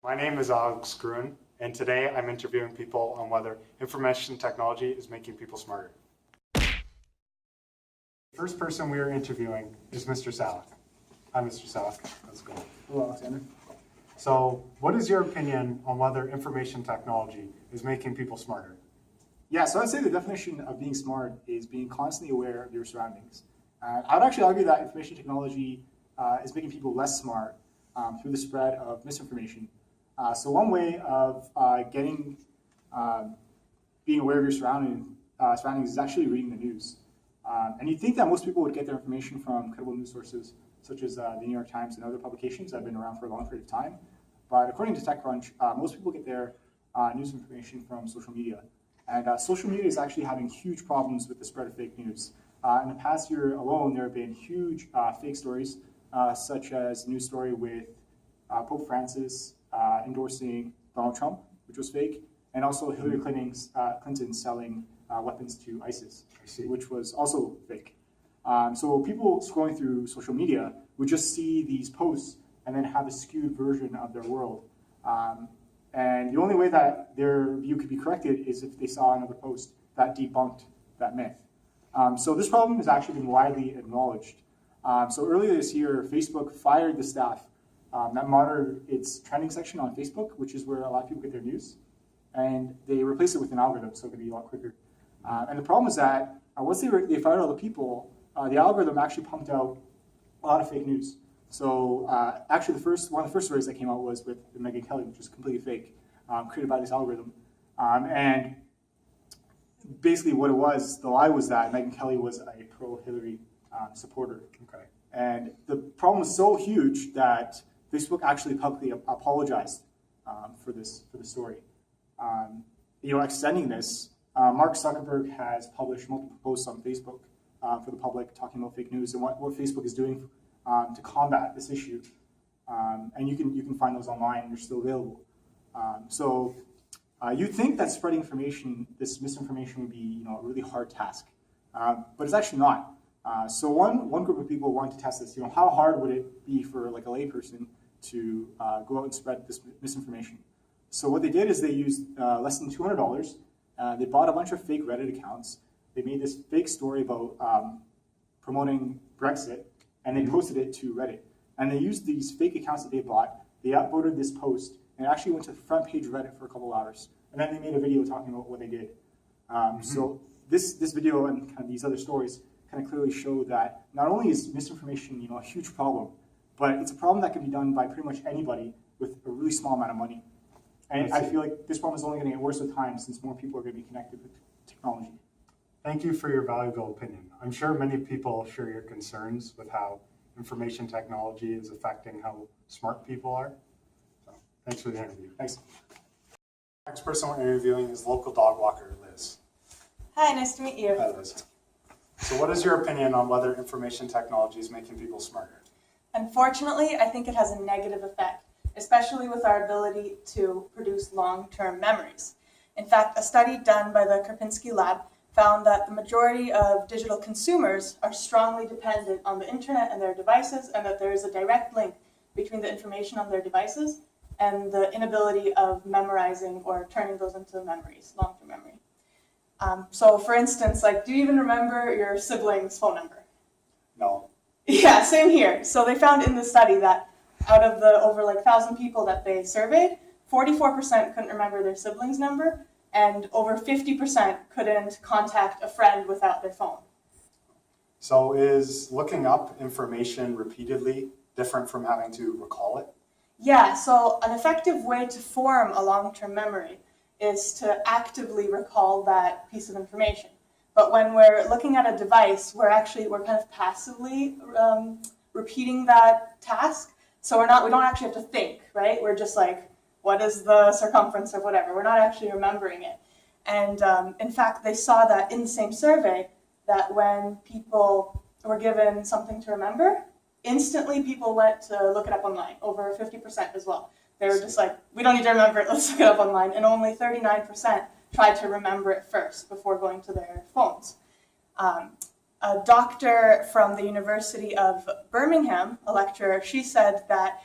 My name is Alex Gruen, and today I'm interviewing people on whether information technology is making people smarter. The first person we are interviewing is Mr. Salek. Hi, Mr. Salek. How's it going? Hello, Alexander. So, what is your opinion on whether information technology is making people smarter? Yeah, so I'd say the definition of being smart is being constantly aware of your surroundings. I would actually argue that information technology is making people less smart through the spread of misinformation. So one way of being aware of your surroundings is actually reading the news. And you'd think that most people would get their information from credible news sources, such as the New York Times and other publications that have been around for a long period of time. But according to TechCrunch, most people get their news information from social media. And social media is actually having huge problems with the spread of fake news. In the past year alone, there have been huge fake stories, such as a news story with Pope Francis endorsing Donald Trump, which was fake, and also Hillary Clinton selling weapons to ISIS, which was also fake. So people scrolling through social media would just see these posts and then have a skewed version of their world. And the only way that their view could be corrected is if they saw another post that debunked that myth. So this problem has actually been widely acknowledged. So earlier this year, Facebook fired the staff that monitored its trending section on Facebook, which is where a lot of people get their news. And they replaced it with an algorithm, so it could be a lot quicker. And the problem is that once they fired all the people, the algorithm actually pumped out a lot of fake news. So actually, one of the first stories that came out was with Megyn Kelly, which was completely fake, created by this algorithm. And basically what it was, the lie was that Megyn Kelly was a pro-Hillary supporter. Okay. And the problem was so huge that Facebook actually publicly apologized for the story. Extending this, Mark Zuckerberg has published multiple posts on Facebook for the public talking about fake news and what Facebook is doing to combat this issue. And you can find those online, and they're still available. So you'd think that spreading information, this misinformation, would be a really hard task, but it's actually not. So one group of people wanted to test this. How hard would it be for like a layperson to go out and spread this misinformation? So what they did is they used less than $200. They bought a bunch of fake Reddit accounts. They made this fake story about promoting Brexit, and they posted it to Reddit. And they used these fake accounts that they bought. They upvoted this post, and it actually went to the front page of Reddit for a couple hours. And then they made a video talking about what they did. So this video and kind of these other stories kind of clearly show that not only is misinformation a huge problem, but it's a problem that can be done by pretty much anybody with a really small amount of money. And I feel like this problem is only going to get worse with time since more people are going to be connected with technology. Thank you for your valuable opinion. I'm sure many people share your concerns with how information technology is affecting how smart people are. So thanks for the interview. Thanks. Next person we're interviewing is local dog walker Liz. Hi, nice to meet you. Hi, Liz. So what is your opinion on whether information technology is making people smarter? Unfortunately, I think it has a negative effect, especially with our ability to produce long-term memories. In fact, a study done by the Karpinski Lab found that the majority of digital consumers are strongly dependent on the internet and their devices, and that there is a direct link between the information on their devices and the inability of memorizing or turning those into memories, long-term memory. So for instance, do you even remember your sibling's phone number? No. Yeah, same here. So they found in the study that out of the over 1,000 people that they surveyed, 44% couldn't remember their sibling's number, and over 50% couldn't contact a friend without their phone. So is looking up information repeatedly different from having to recall it? Yeah, so an effective way to form a long-term memory is to actively recall that piece of information. But when we're looking at a device, we're kind of passively repeating that task. So we don't actually have to think, right? We're just what is the circumference of whatever? We're not actually remembering it. And in fact, they saw that in the same survey that when people were given something to remember, instantly people went to look it up online, over 50% as well. They were just we don't need to remember it, let's look it up online. And only 39% tried to remember it first before going to their phones. A doctor from the University of Birmingham, a lecturer, she said that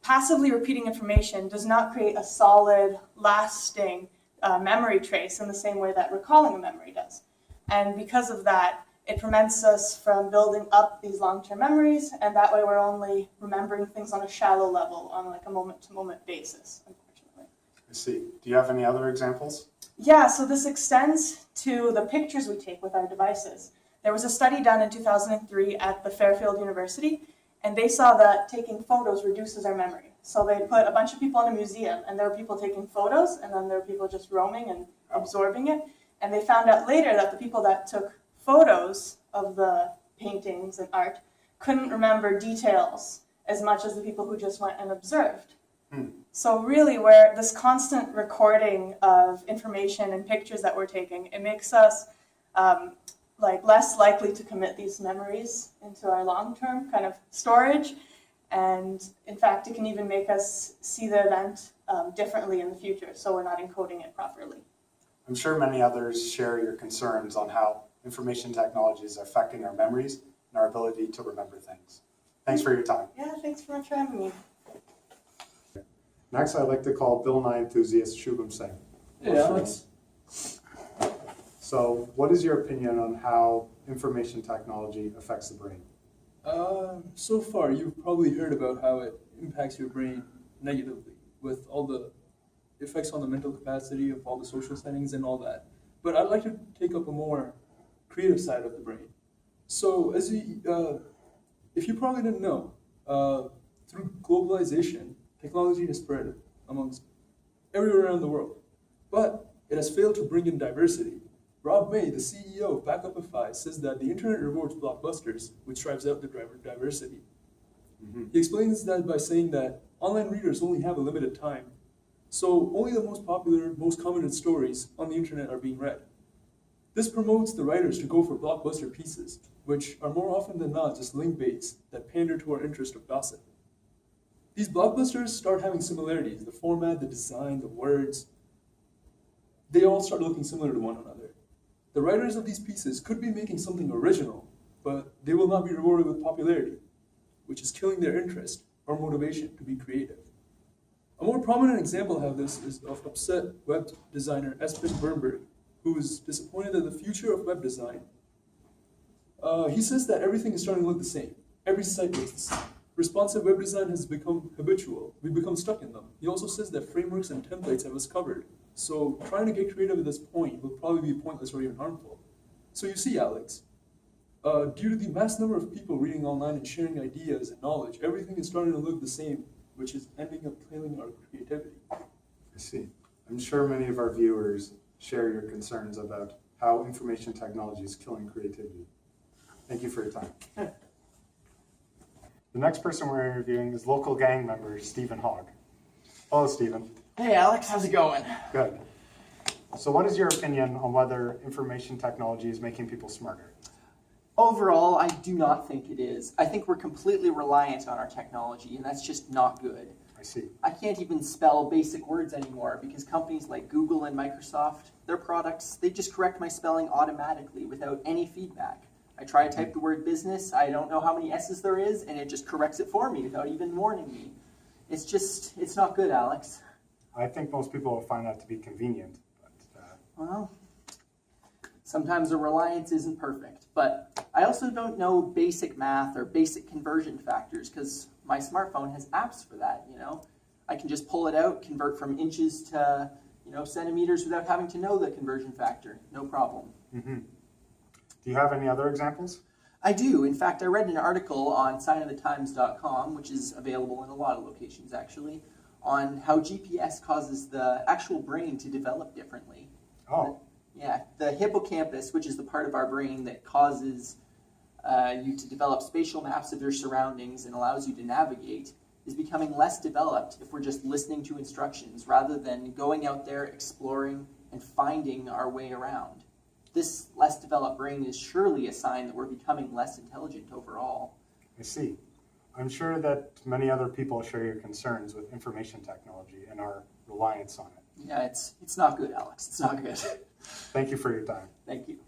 passively repeating information does not create a solid, lasting memory trace in the same way that recalling a memory does. And because of that, it prevents us from building up these long-term memories, and that way we're only remembering things on a shallow level, on like a moment-to-moment basis, unfortunately. I see. Do you have any other examples? Yeah, so this extends to the pictures we take with our devices. There was a study done in 2003 at the Fairfield University, and they saw that taking photos reduces our memory. So they put a bunch of people in a museum, and there were people taking photos, and then there were people just roaming and absorbing it. And they found out later that the people that took photos of the paintings and art couldn't remember details as much as the people who just went and observed. So really, where this constant recording of information and pictures that we're taking, it makes us less likely to commit these memories into our long-term kind of storage. And in fact, it can even make us see the event differently in the future, so we're not encoding it properly. I'm sure many others share your concerns on how information technologies are affecting our memories and our ability to remember things. Thanks for your time. Yeah, thanks very much for having me. Next, I'd like to call Bill Nye enthusiast Shubham Singh. Hey, Alex. So, what is your opinion on how information technology affects the brain? So far, you've probably heard about how it impacts your brain negatively with all the effects on the mental capacity of all the social settings and all that. But I'd like to take up a more creative side of the brain. So, if you probably didn't know, through globalization, technology has spread amongst everywhere around the world, but it has failed to bring in diversity. Rob May, the CEO of Backupify, says that the internet rewards blockbusters, which drives out the diversity. He explains that by saying that online readers only have a limited time, so only the most popular, most commented stories on the internet are being read. This promotes the writers to go for blockbuster pieces, which are more often than not just link baits that pander to our interest of gossip. These blockbusters start having similarities. The format, the design, the words, they all start looking similar to one another. The writers of these pieces could be making something original, but they will not be rewarded with popularity, which is killing their interest or motivation to be creative. A more prominent example of this is of upset web designer Espen Bernberg, who is disappointed at the future of web design. He says that everything is starting to look the same. Every site looks the same. Responsive web design has become habitual. We become stuck in them. He also says that frameworks and templates have us covered. So trying to get creative at this point will probably be pointless or even harmful. So you see, Alex, due to the mass number of people reading online and sharing ideas and knowledge, everything is starting to look the same, which is ending up killing our creativity. I see. I'm sure many of our viewers share your concerns about how information technology is killing creativity. Thank you for your time. The next person we're interviewing is local gang member Stephen Hogg. Hello, Stephen. Hey Alex, how's it going? Good. So what is your opinion on whether information technology is making people smarter? Overall, I do not think it is. I think we're completely reliant on our technology, and that's just not good. I see. I can't even spell basic words anymore because companies like Google and Microsoft, their products, they just correct my spelling automatically without any feedback. I try to type the word business, I don't know how many S's there is, and it just corrects it for me without even warning me. It's not good, Alex. I think most people will find that to be convenient. But, Well, sometimes the reliance isn't perfect, but I also don't know basic math or basic conversion factors because my smartphone has apps for that, you know. I can just pull it out, convert from inches to, centimeters without having to know the conversion factor. No problem. mm-hmm. Do you have any other examples? I do. In fact, I read an article on signofthetimes.com, which is available in a lot of locations actually, on how GPS causes the actual brain to develop differently. Oh. Yeah, the hippocampus, which is the part of our brain that causes you to develop spatial maps of your surroundings and allows you to navigate, is becoming less developed if we're just listening to instructions rather than going out there, exploring, and finding our way around. This less developed brain is surely a sign that we're becoming less intelligent overall. I see. I'm sure that many other people share your concerns with information technology and our reliance on it. Yeah, it's not good, Alex. It's not good. Thank you for your time. Thank you.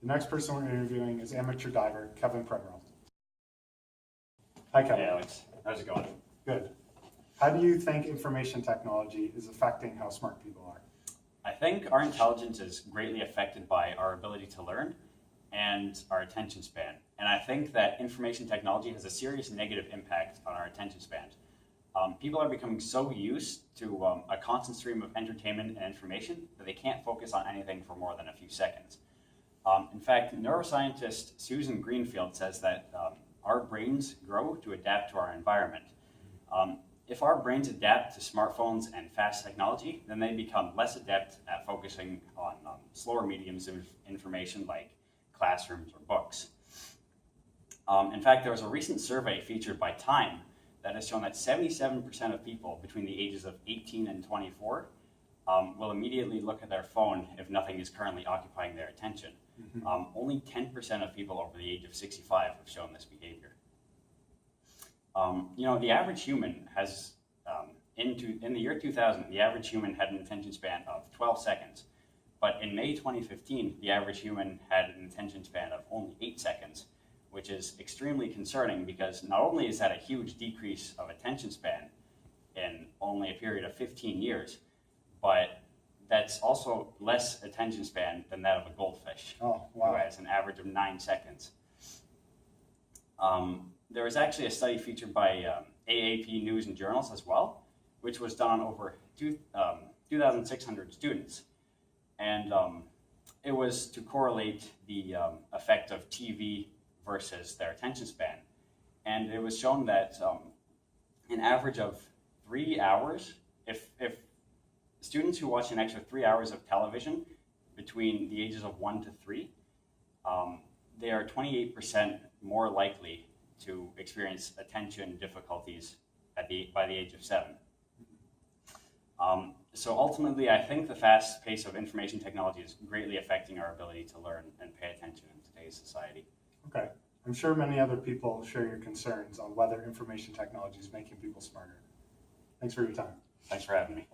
The next person we're interviewing is amateur diver Kevin Premrell. Hi, Hey Kevin. Alex, how's it going? Good. How do you think information technology is affecting how smart people are? I think our intelligence is greatly affected by our ability to learn and our attention span. And I think that information technology has a serious negative impact on our attention span. People are becoming so used to a constant stream of entertainment and information that they can't focus on anything for more than a few seconds. In fact, neuroscientist Susan Greenfield says that our brains grow to adapt to our environment. If our brains adapt to smartphones and fast technology, then they become less adept at focusing on slower mediums of information like classrooms or books. In fact, there was a recent survey featured by Time that has shown that 77% of people between the ages of 18 and 24 will immediately look at their phone if nothing is currently occupying their attention. Only 10% of people over the age of 65 have shown this behavior. The average human has, in the year 2000, the average human had an attention span of 12 seconds. But in May 2015, the average human had an attention span of only 8 seconds, which is extremely concerning because not only is that a huge decrease of attention span in only a period of 15 years, but that's also less attention span than that of a goldfish, Oh, wow. who has an average of 9 seconds. There was actually a study featured by AAP News and Journals as well, which was done on over 2,600 students. And it was to correlate the effect of TV versus their attention span. And it was shown that an average of 3 hours, if students who watch an extra 3 hours of television between the ages of 1 to 3, they are 28% more likely to experience attention difficulties by the age of 7. So ultimately, I think the fast pace of information technology is greatly affecting our ability to learn and pay attention in today's society. Okay. I'm sure many other people share your concerns on whether information technology is making people smarter. Thanks for your time. Thanks for having me.